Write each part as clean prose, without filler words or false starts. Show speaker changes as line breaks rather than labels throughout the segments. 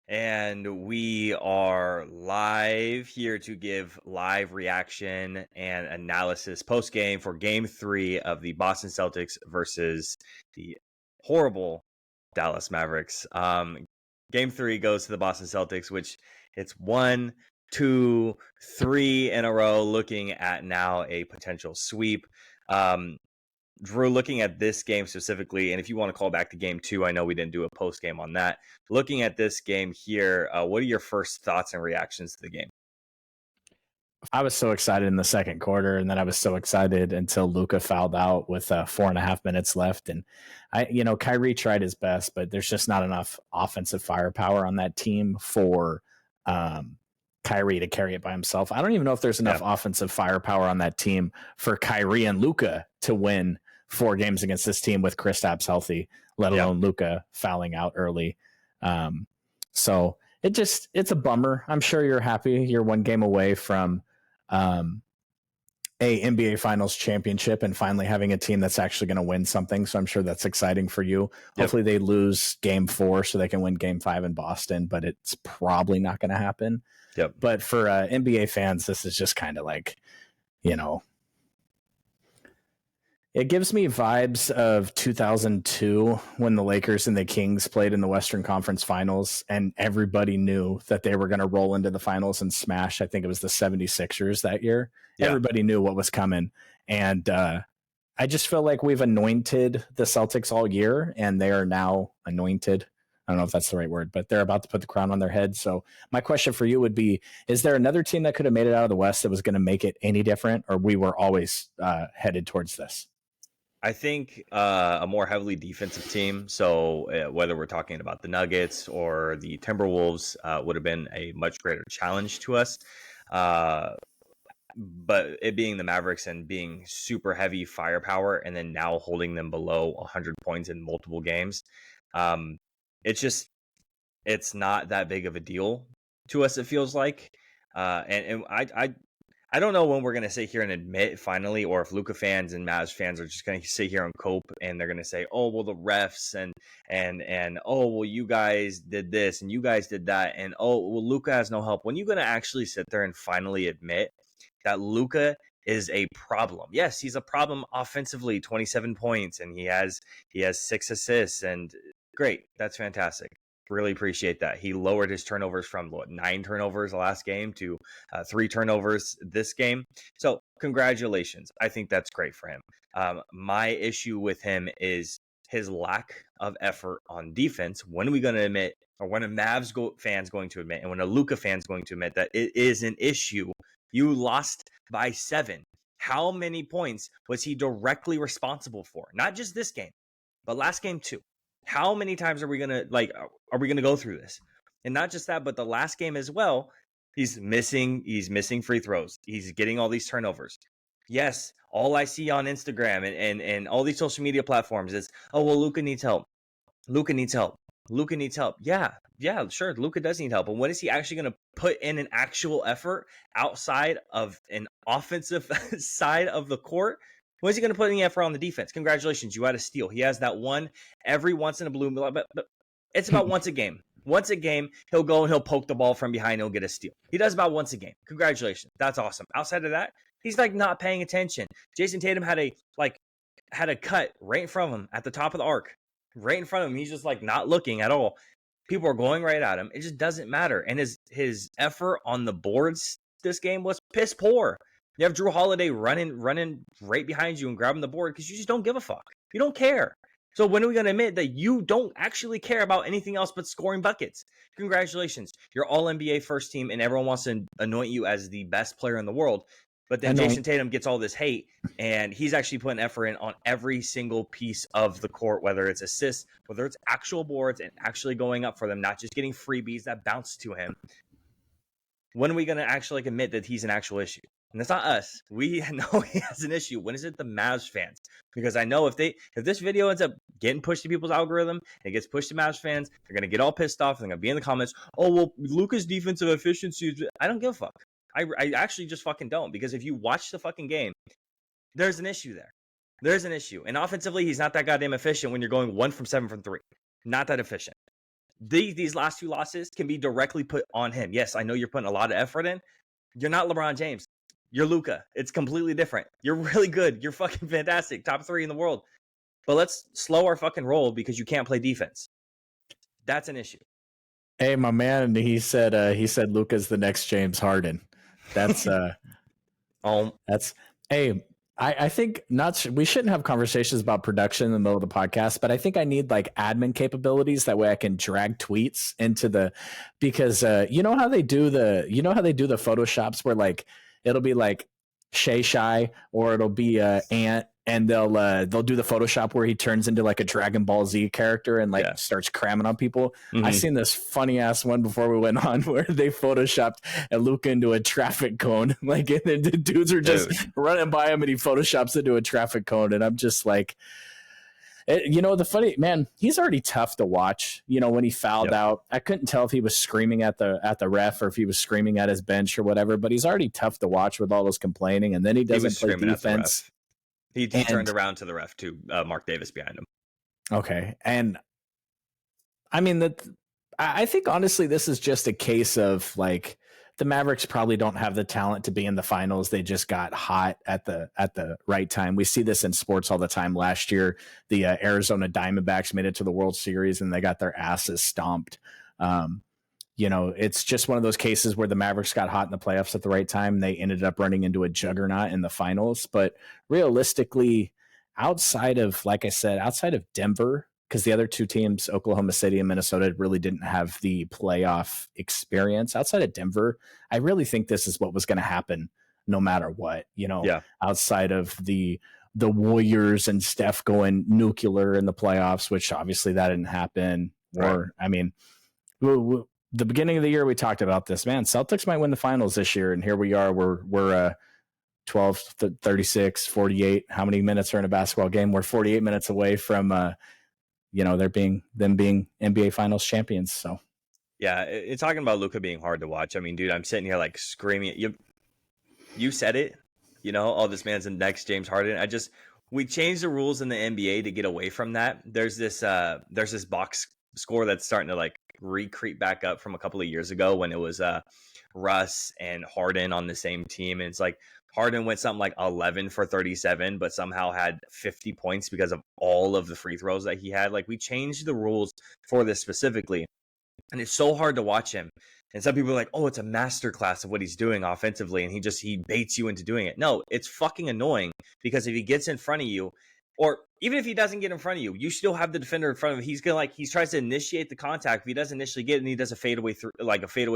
And we are live here to give live reaction and analysis post game for game 3 of the Boston Celtics versus the horrible Dallas Mavericks. Game 3 goes to the Boston Celtics, which it's 1, 2, 3 in a row, looking at now a potential sweep. Drew, looking at this game specifically, and if you want to call back to game 2, I know we didn't do a post game on that. Looking at this game here, what are your first thoughts and reactions to the game?
I was so excited in the second quarter, and then I was so excited until LUKA fouled out with 4.5 minutes left. And Kyrie tried his best, but there's just not enough offensive firepower on that team for Kyrie to carry it by himself. I don't even know if there's enough offensive firepower on that team for Kyrie and LUKA to win 4 games against this team with Kristaps healthy, let alone LUKA fouling out early. So it's a bummer. I'm sure you're happy. You're 1 game away from a NBA Finals championship and finally having a team that's actually going to win something. So I'm sure that's exciting for you. Hopefully they lose game 4 so they can win game 5 in Boston, but it's probably not going to happen. But for NBA fans, this is just kind of like, it gives me vibes of 2002 when the Lakers and the Kings played in the Western Conference Finals and everybody knew that they were going to roll into the finals and smash. I think it was the 76ers that year. Everybody knew what was coming. And I just feel like we've anointed the Celtics all year, and they are now anointed. I don't know if that's the right word, but they're about to put the crown on their head. So my question for you would be, is there another team that could have made it out of the West that was going to make it any different, or we were always headed towards this?
I think a more heavily defensive team, so whether we're talking about the Nuggets or the Timberwolves, would have been a much greater challenge to us. But it being the Mavericks and being super heavy firepower and then now holding them below 100 points in multiple games, it's not that big of a deal to us, it feels like. And I don't know when we're going to sit here and admit finally, or if LUKA fans and Mavs fans are just going to sit here and cope and they're going to say, oh, well, the refs and oh, well, you guys did this and you guys did that. And oh, well, LUKA has no help. When you're going to actually sit there and finally admit that LUKA is a problem. Yes, he's a problem offensively, 27 points, and he has 6 assists, and great. That's fantastic. Really appreciate that. He lowered his turnovers from 9 turnovers last game to 3 turnovers this game. So congratulations. I think that's great for him. My issue with him is his lack of effort on defense. When are we going to admit, or when a Mavs fan's going to admit, and when a LUKA fan's going to admit that it is an issue? You lost by 7. How many points was he directly responsible for? Not just this game, but last game too. How many times are we gonna go through this? And not just that, but the last game as well. He's missing free throws. He's getting all these turnovers. Yes, all I see on Instagram and all these social media platforms is, oh, well, LUKA needs help. LUKA needs help. LUKA needs help. Yeah, sure. LUKA does need help. But when is he actually going to put in an actual effort outside of an offensive side of the court? When is he going to put in the effort on the defense? Congratulations, you had a steal. He has that one every once in a blue moon, but it's about once a game. Once a game, he'll go and he'll poke the ball from behind and he'll get a steal. He does about once a game. Congratulations. That's awesome. Outside of that, he's like not paying attention. Jason Tatum had a cut right in front of him at the top of the arc. Right in front of him. He's just like not looking at all. People are going right at him. It just doesn't matter. And his effort on the boards this game was piss poor. You have Drew Holiday running right behind you and grabbing the board because you just don't give a fuck. You don't care. So when are we going to admit that you don't actually care about anything else but scoring buckets? Congratulations. You're all NBA first team and everyone wants to anoint you as the best player in the world. But then Jason Tatum gets all this hate, and he's actually putting effort in on every single piece of the court, whether it's assists, whether it's actual boards and actually going up for them, not just getting freebies that bounce to him. When are we going to actually admit that he's an actual issue? And it's not us. We know he has an issue. When is it the Mavs fans? Because I know if this video ends up getting pushed to people's algorithm, it gets pushed to Mavs fans, they're going to get all pissed off. They're going to be in the comments, oh, well, LUKA's defensive efficiency. I don't give a fuck. I actually just fucking don't. Because if you watch the fucking game, there's an issue there. There's an issue. And offensively, he's not that goddamn efficient when you're going 1 from 7 from 3. Not that efficient. these last 2 losses can be directly put on him. Yes, I know you're putting a lot of effort in. You're not LeBron James. You're Luka. It's completely different. You're really good. You're fucking fantastic. Top 3 in the world. But let's slow our fucking roll because you can't play defense. That's an issue.
Hey, my man, he said Luka's the next James Harden. That's hey, I think we shouldn't have conversations about production in the middle of the podcast, but I think I need like admin capabilities. That way I can drag tweets into because you know how they do the Photoshops where like it'll be like Shay or it'll be Ant, and they'll do the Photoshop where he turns into like a Dragon Ball Z character and like starts cramming on people. I seen this funny ass one before we went on where they Photoshopped Luka into a traffic cone, like, and then the dudes are just running by him and he Photoshops into a traffic cone, and I'm just like, the funny man, he's already tough to watch. When he fouled out, I couldn't tell if he was screaming at the ref or if he was screaming at his bench or whatever, but he's already tough to watch with all this complaining, and then he doesn't play defense.
He turned around to the ref too. Mark Davis behind him.
Okay, and I mean I think honestly this is just a case of like the Mavericks probably don't have the talent to be in the finals. They just got hot at the right time. We see this in sports all the time. Last year, the Arizona Diamondbacks made it to the World Series and they got their asses stomped. It's just one of those cases where the Mavericks got hot in the playoffs at the right time. They ended up running into a juggernaut in the finals. But realistically, outside of Denver, because the other 2 teams, Oklahoma City and Minnesota, really didn't have the playoff experience. Outside of Denver, I really think this is what was going to happen no matter what. Outside of the Warriors and Steph going nuclear in the playoffs, which obviously that didn't happen.
Right.
Or, I mean, the beginning of the year we talked about this, man. Celtics might win the finals this year, and here we are. We're 12, 36, 48. How many minutes are in a basketball game? We're 48 minutes away from them being NBA Finals champions. So
yeah, it's talking about Luka being hard to watch. I mean, dude, I'm sitting here like screaming at you. You said it. This man's the next James Harden. We changed the rules in the NBA to get away from that. There's this box score that's starting to like recreep back up from a couple of years ago when it was Russ and Harden on the same team, and it's like Harden went something like 11 for 37, but somehow had 50 points because of all of the free throws that he had. Like, we changed the rules for this specifically, and it's so hard to watch him. And some people are like, oh, it's a masterclass of what he's doing offensively, and he baits you into doing it. No, it's fucking annoying because if he gets in front of you, or even if he doesn't get in front of you, you still have the defender in front of him. He's gonna he tries to initiate the contact. If he doesn't initially get it, and he does a fadeaway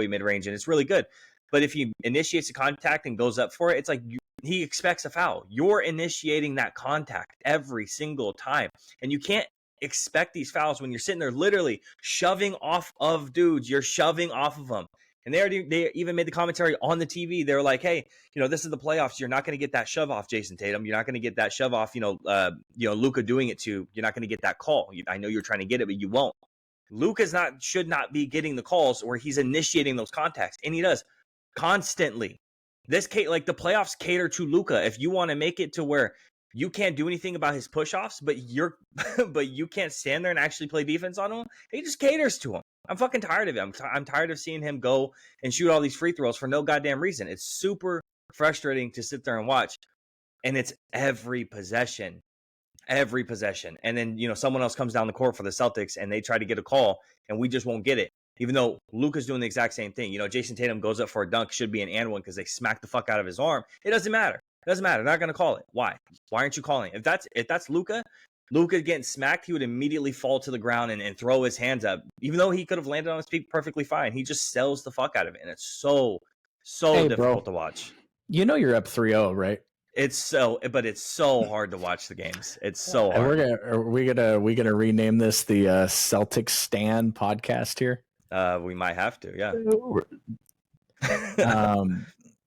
mid range, and it's really good. But if he initiates the contact and goes up for it, it's like he expects a foul. You're initiating that contact every single time, and you can't expect these fouls when you're sitting there literally shoving off of dudes. You're shoving off of them. And they even made the commentary on the TV. They were like, hey, this is the playoffs. You're not going to get that shove off Jason Tatum. You're not going to get that shove off, Luka doing it too. You're not going to get that call. I know you're trying to get it, but you won't. Luka should not be getting the calls where he's initiating those contacts. And he does constantly. The playoffs cater to Luka. If you want to make it to where you can't do anything about his push-offs, but you can't stand there and actually play defense on him, he just caters to him. I'm fucking tired of it. I'm tired of seeing him go and shoot all these free throws for no goddamn reason. It's super frustrating to sit there and watch. And it's every possession. And then, someone else comes down the court for the Celtics and they try to get a call and we just won't get it. Even though Luka's doing the exact same thing. Jason Tatum goes up for a dunk, should be an and one because they smacked the fuck out of his arm. It doesn't matter. They're not going to call it. Why? Why aren't you calling it? If that's Luka getting smacked, he would immediately fall to the ground and throw his hands up, even though he could have landed on his feet perfectly fine. He just sells the fuck out of it, and it's so difficult to watch.
You're up 3-0, right?
It's so hard to watch the games. It's so hard.
Are we gonna rename this the Celtics Stan podcast here?
We might have to, yeah.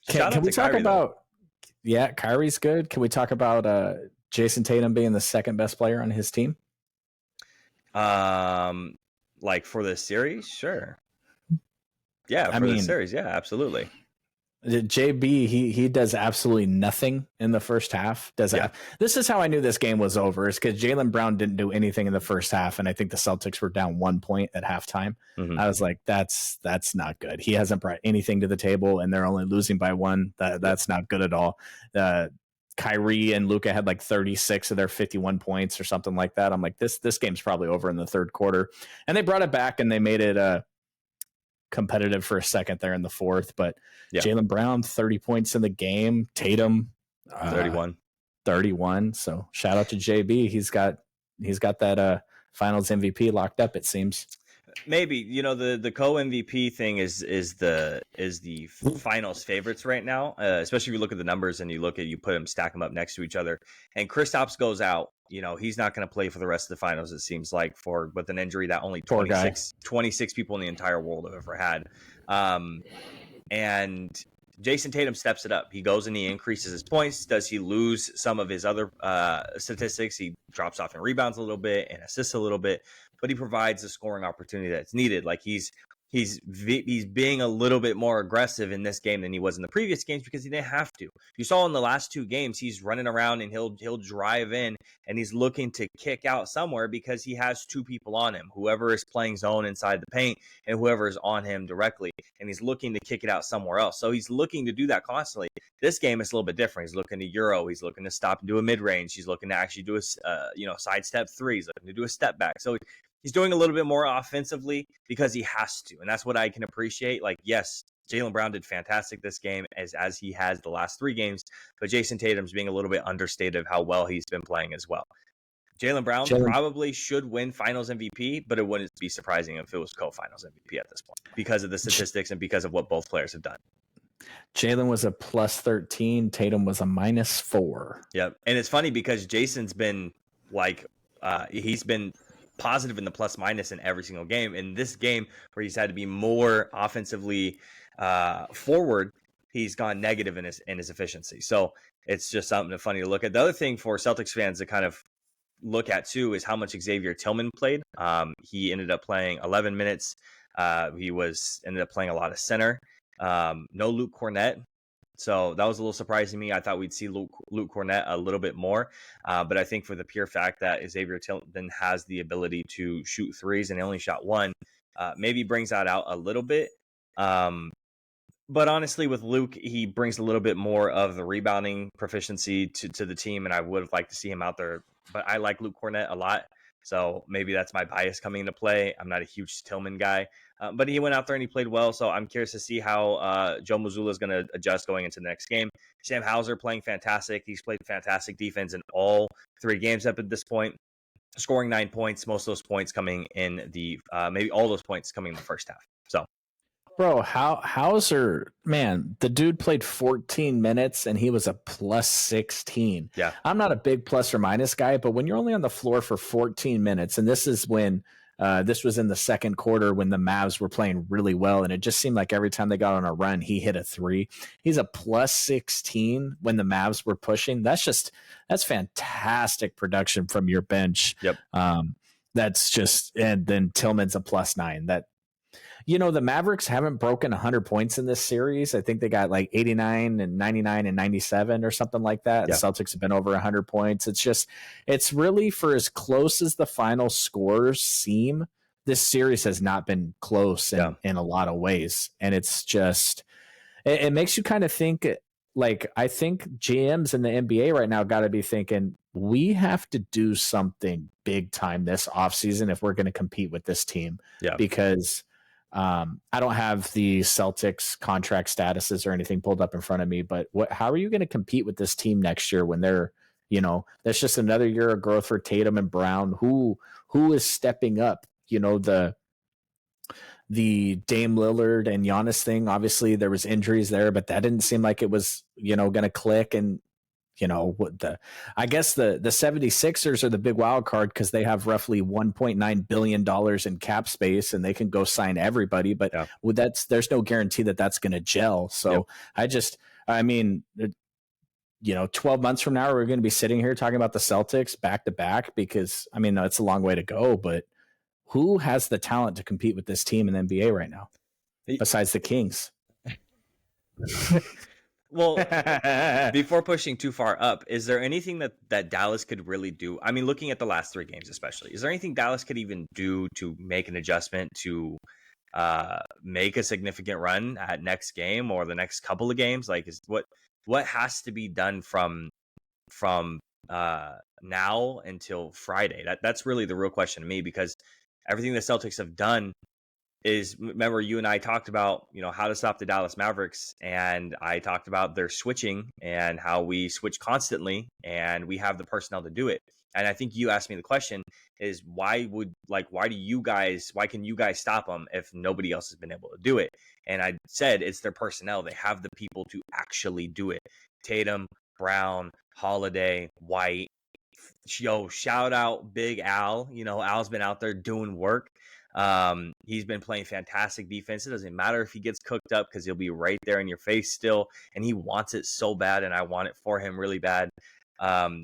Can we talk about? Yeah, Kyrie's good. Can we talk about Jason Tatum being the second best player on his team?
Like for the series, sure. Yeah, the series, yeah, absolutely.
JB, he does absolutely nothing in the first half. This is how I knew this game was over, is because Jaylen Brown didn't do anything in the first half, and I think the Celtics were down 1 point at halftime.
Mm-hmm.
I was like, that's not good. He hasn't brought anything to the table, and they're only losing by 1. That's not good at all. Kyrie and Luka had like 36 of their 51 points or something like that. I'm like, this game's probably over in the third quarter, and they brought it back and they made it competitive for a second there in the fourth. But Jaylen Brown, 30 points in the game. Tatum, 31. So shout out to JB. He's got that Finals MVP locked up, it seems.
Maybe, the co-MVP thing is the Finals favorites right now, especially if you look at the numbers and you stack them up next to each other. And Kristaps goes out. He's not going to play for the rest of the Finals, it seems like, with an injury that only 26 people in the entire world have ever had. And Jason Tatum steps it up. He goes and he increases his points. Does he lose some of his other statistics? He drops off in rebounds a little bit and assists a little bit, but he provides the scoring opportunity that's needed. Like he's being a little bit more aggressive in this game than he was in the previous games because he didn't have to. You saw in the last 2 games, he's running around and he'll drive in and he's looking to kick out somewhere because he has 2 people on him, whoever is playing zone inside the paint and whoever is on him directly, and he's looking to kick it out somewhere else. So he's looking to do that constantly. This game is a little bit different. He's looking to Euro. He's looking to stop and do a mid-range. He's looking to actually do a sidestep 3. He's looking to do a step back. So he's doing a little bit more offensively because he has to, and that's what I can appreciate. Like, yes, Jaylen Brown did fantastic this game as he has the last 3 games, but Jason Tatum's being a little bit understated of how well he's been playing as well. Jaylen Brown probably should win Finals MVP, but it wouldn't be surprising if it was co-Finals MVP at this point because of the statistics and because of what both players have done.
Jaylen was a +13. Tatum was a -4.
Yep, and it's funny because Jason's been he's been positive in the plus minus in every single game. In this game where he's had to be more offensively forward, he's gone negative in his efficiency. So it's just something funny to look at. The other thing for Celtics fans to kind of look at too is how much Xavier Tillman played. He ended up playing 11 minutes. He ended up playing a lot of center. No Luke Cornett. So that was a little surprising to me. I thought we'd see Luke Cornett a little bit more. But I think for the pure fact that Xavier Tillman has the ability to shoot threes and he only shot 1, maybe brings that out a little bit. But honestly, with Luke, he brings a little bit more of the rebounding proficiency to the team, and I would have liked to see him out there. But I like Luke Cornett a lot. So maybe that's my bias coming into play. I'm not a huge Tillman guy. But he went out there and he played well. So I'm curious to see how Joe Mazzulla is going to adjust going into the next game. Sam Hauser playing fantastic. He's played fantastic defense in all 3 games up at this point, scoring 9 points. Most of those points coming in maybe all those points coming in the first half. So,
bro, Hauser, man, the dude played 14 minutes and he was a +16.
Yeah,
I'm not a big plus or minus guy, but when you're only on the floor for 14 minutes, and this is when this was in the second quarter when the Mavs were playing really well, and it just seemed like every time they got on a run, he hit a 3. He's a +16 when the Mavs were pushing. That's fantastic production from your bench.
Yep.
And then Tillman's a +9. The Mavericks haven't broken 100 points in this series. I think they got like 89 and 99 and 97 or something like that. Yeah. The Celtics have been over 100 points. It's really, for as close as the final scores seem, this series has not been close in a lot of ways. And it's just, it makes you kind of think, like, I think GMs in the NBA right now got to be thinking, we have to do something big time this offseason if we're going to compete with this team.
Yeah.
Because I don't have the Celtics contract statuses or anything pulled up in front of me, but how are you going to compete with this team next year when they're, that's just another year of growth for Tatum and Brown, who is stepping up, the Dame Lillard and Giannis thing. Obviously there was injuries there, but that didn't seem like it was, going to click. And I guess the 76ers are the big wild card because they have roughly $1.9 billion in cap space and they can go sign everybody, but there's no guarantee that that's going to gel. So 12 months from now, we're going to be sitting here talking about the Celtics back to back because it's a long way to go, but who has the talent to compete with this team in the NBA right now besides the Kings?
Well, before pushing too far up, is there anything that Dallas could really do? I mean, looking at the last 3 games especially, is there anything Dallas could even do to make an adjustment to make a significant run at next game or the next couple of games? Like, is what has to be done from now until Friday? That's really the real question to me, because everything the Celtics have done is, remember, you and I talked about, how to stop the Dallas Mavericks, and I talked about their switching and how we switch constantly and we have the personnel to do it. And I think you asked me the question is, why can you guys stop them if nobody else has been able to do it? And I said, it's their personnel. They have the people to actually do it. Tatum, Brown, Holiday, White. Shout out Big Al. Al's been out there doing work. He's been playing fantastic defense. It doesn't matter if he gets cooked up, because he'll be right there in your face still, and he wants it so bad, and I want it for him really bad.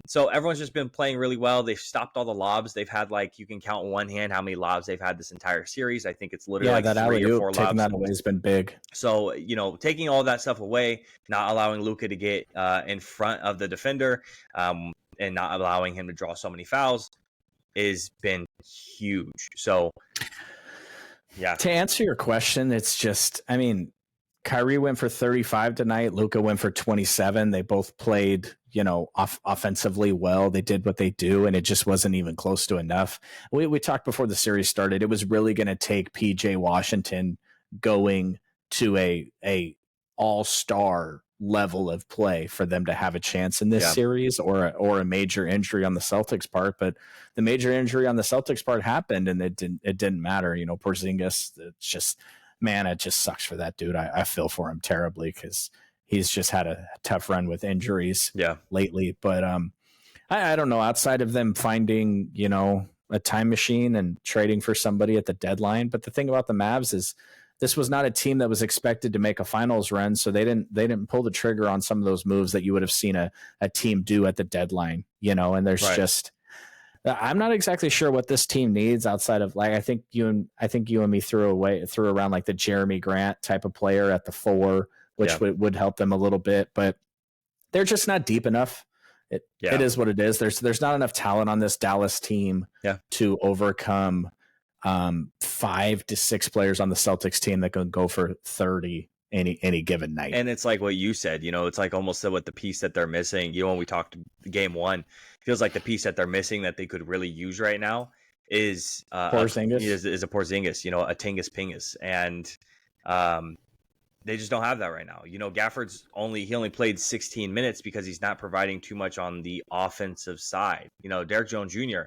So everyone's just been playing really well. They've stopped all the lobs. They've had, you can count on one hand how many lobs they've had this entire series. I think it's literally
that
3 or 4
taking
lobs.
that away has been big.
So, taking all that stuff away, not allowing Luka to get in front of the defender, and not allowing him to draw so many fouls has been huge. So, yeah.
To answer your question, it's just, Kyrie went for 35 tonight. Luka went for 27. They both played, offensively well. They did what they do, and it just wasn't even close to enough. We talked before the series started. It was really going to take PJ Washington going to a all-star level of play for them to have a chance in this series, or a major injury on the Celtics part. But the major injury on the Celtics part happened, and it didn't matter. Porzingis, it just sucks for that dude. I feel for him terribly, because he's just had a tough run with injuries lately. But I don't know, outside of them finding, a time machine and trading for somebody at the deadline. But the thing about the Mavs is, this was not a team that was expected to make a finals run, so they didn't pull the trigger on some of those moves that you would have seen a team do at the deadline, and there's just, I'm not exactly sure what this team needs outside of, I think you and me threw around the Jeremy Grant type of player at the 4, which would help them a little bit, but they're just not deep enough. It is what it is. There's not enough talent on this Dallas team to overcome 5 to 6 players on the Celtics team that can go for 30 any given night.
And it's like what you said, it's like almost what the piece that they're missing. When we talked game 1, feels like the piece that they're missing that they could really use right now is
Porzingis.
Is a Porzingis, a Tingus Pingus, and they just don't have that right now. Gafford's only played 16 minutes because he's not providing too much on the offensive side. Derek Jones Jr.,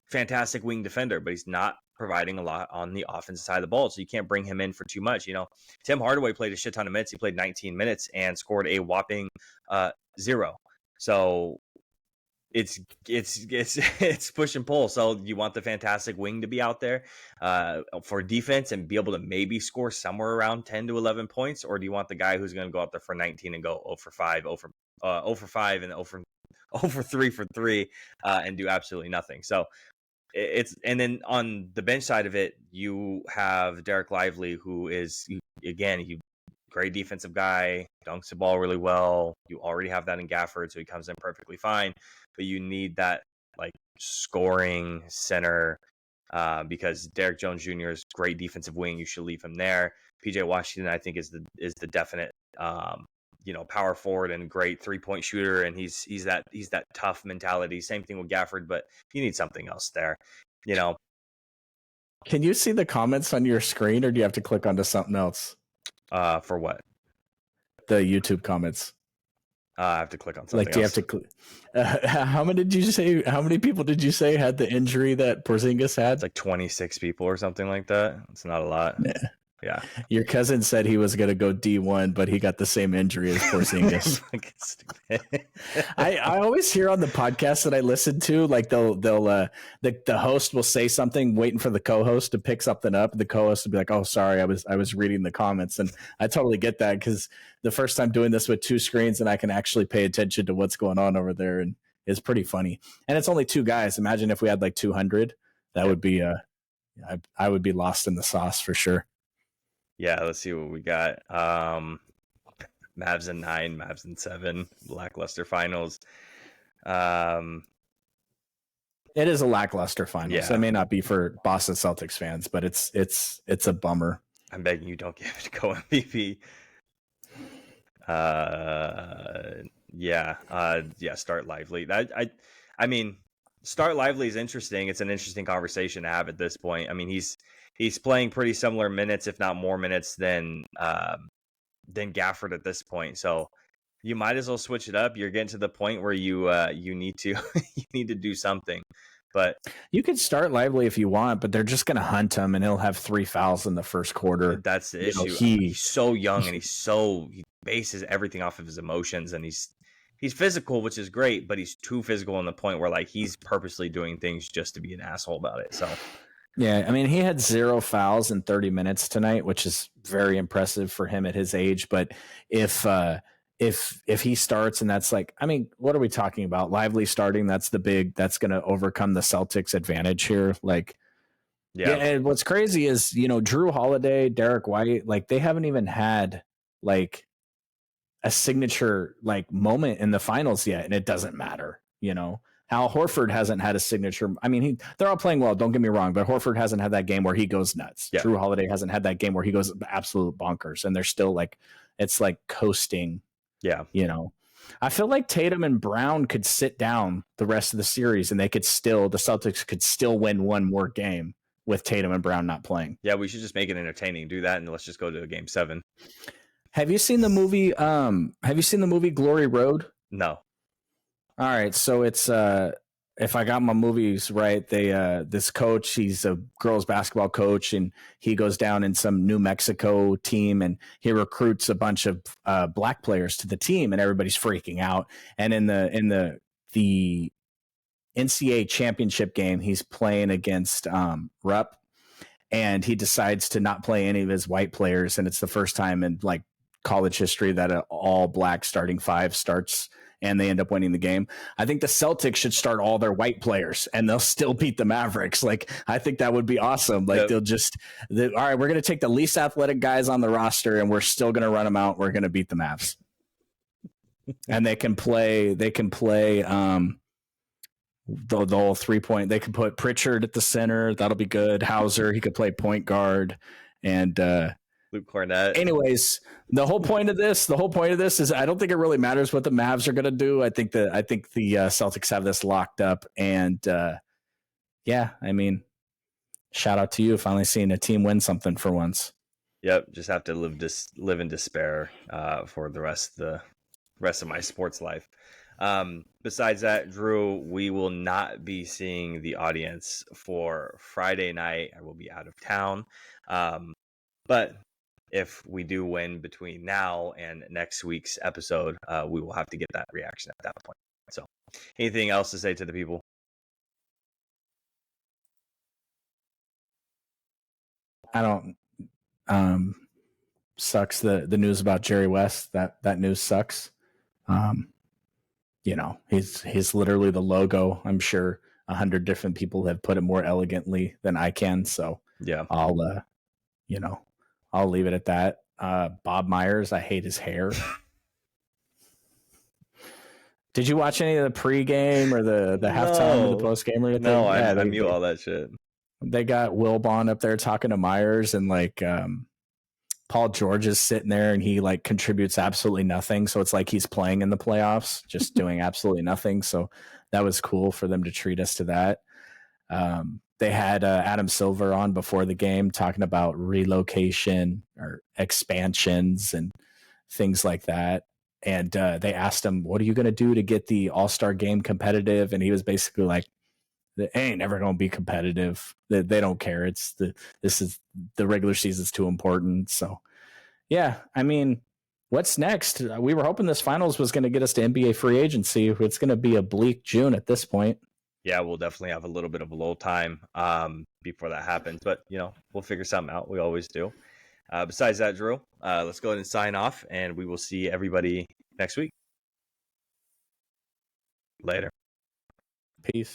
fantastic wing defender, but he's not providing a lot on the offensive side of the ball, so you can't bring him in for too much. Tim Hardaway played a shit ton of minutes. He played 19 minutes and scored a whopping 0. So it's push and pull. So you want the fantastic wing to be out there for defense and be able to maybe score somewhere around 10 to 11 points, or do you want the guy who's going to go out there for 19 and go 0 for 5, 0 for 5, and 0 for 3 for 3 and do absolutely nothing. So and then on the bench side of it, you have Derek Lively, who is, again, great defensive guy, dunks the ball really well. You already have that in Gafford, so he comes in perfectly fine. But you need that scoring center because Derek Jones Jr. is great defensive wing. You should leave him there. PJ Washington, I think, is the definite power forward and great 3-point shooter, and he's that tough mentality. Same thing with Gafford, but you need something else there.
Can you see the comments on your screen, or do you have to click onto something else?
For what?
The YouTube comments.
I have to click on something.
Do you have to click? How many people did you say had the injury that Porzingis had?
It's 26 people or something like that. It's not a lot. Yeah.
Your cousin said he was going to go D1, but he got the same injury as Porzingis. I always hear on the podcast that I listen to, the host will say something, waiting for the co-host to pick something up. The co-host will be like, "Oh, sorry, I was reading the comments," and I totally get that, because the first time doing this with 2 screens, and I can actually pay attention to what's going on over there, and it's pretty funny. And it's only 2 guys. Imagine if we had 200, that would be I would be lost in the sauce for sure.
Yeah, let's see what we got. Mavs in 9, Mavs in 7, lackluster finals.
It is a lackluster finals.
Yeah.
It may not be for Boston Celtics fans, but it's a bummer.
I'm begging you, don't give it to co MVP. Start Lively. I mean, Start Lively is interesting. It's an interesting conversation to have at this point. I mean, he's playing pretty similar minutes, if not more minutes than Gafford at this point. So you might as well switch it up. You're getting to the point where you need to you need to do something. But
you could start Lively if you want, but they're just going to hunt him, and he'll have 3 fouls in the first quarter.
That's the issue. He's so young, and he bases everything off of his emotions, and he's physical, which is great, but he's too physical on the point where like he's purposely doing things just to be an asshole about it. So
yeah, I mean, he had 0 fouls in 30 minutes tonight, which is very impressive for him at his age. But if he starts, and that's like, I mean, what are we talking about? Lively starting, that's going to overcome the Celtics advantage here. Like, yeah. And what's crazy is, Drew Holiday, Derek White, like they haven't even had like a signature like moment in the finals yet. And it doesn't matter, Al Horford hasn't had a signature. I mean, they're all playing well, don't get me wrong, but Horford hasn't had that game where he goes nuts. Yeah. Drew Holiday hasn't had that game where he goes absolute bonkers, and they're still like, it's like coasting.
Yeah.
I feel like Tatum and Brown could sit down the rest of the series, and the Celtics could still win one more game with Tatum and Brown not playing.
Yeah, we should just make it entertaining. Do that, and let's just go to Game 7.
Have you seen the movie? Glory Road?
No.
All right, so it's if I got my movies right, this coach, he's a girls basketball coach, and he goes down in some New Mexico team, and he recruits a bunch of black players to the team, and everybody's freaking out. And in the NCAA championship game, he's playing against Rupp, and he decides to not play any of his white players, and it's the first time in like college history that an all black starting 5 starts, and they end up winning the game. I think the Celtics should start all their white players, and they'll still beat the Mavericks. Like, I think that would be awesome. Like, all right, we're going to take the least athletic guys on the roster, and we're still going to run them out. We're going to beat the Mavs. And they can play the whole 3-point. They can put Pritchard at the center. That'll be good. Hauser, he could play point guard. And
Luke Cornett.
Anyways, the whole point of this is I don't think it really matters what the Mavs are going to do. I think the Celtics have this locked up, and I mean, shout out to you finally seeing a team win something for once.
Yep, just have to live in despair for the rest of my sports life. Besides that, Drew, we will not be seeing the audience for Friday night. I will be out of town, but if we do win between now and next week's episode, we will have to get that reaction at that point. So, anything else to say to the people?
I don't. Sucks the news about Jerry West. That news sucks. He's literally the logo. I'm sure 100 different people have put it more elegantly than I can. So
yeah,
I'll leave it at that. Bob Myers, I hate his hair. Did you watch any of the pregame or the halftime or the postgame or anything?
No, I mute all that shit.
They got Wilbon up there talking to Myers, and like Paul George is sitting there, and he like contributes absolutely nothing. So it's like he's playing in the playoffs, just doing absolutely nothing. So that was cool for them to treat us to that. They had Adam Silver on before the game talking about relocation or expansions and things like that. And they asked him, what are you going to do to get the All-Star game competitive? And he was basically like, it ain't never going to be competitive. They don't care. The regular season's too important. So, yeah, I mean, what's next? We were hoping this finals was going to get us to NBA free agency. It's going to be a bleak June at this point.
Yeah, we'll definitely have a little bit of a lull time before that happens. But, we'll figure something out. We always do. Besides that, Drew, let's go ahead and sign off, and we will see everybody next week. Later.
Peace.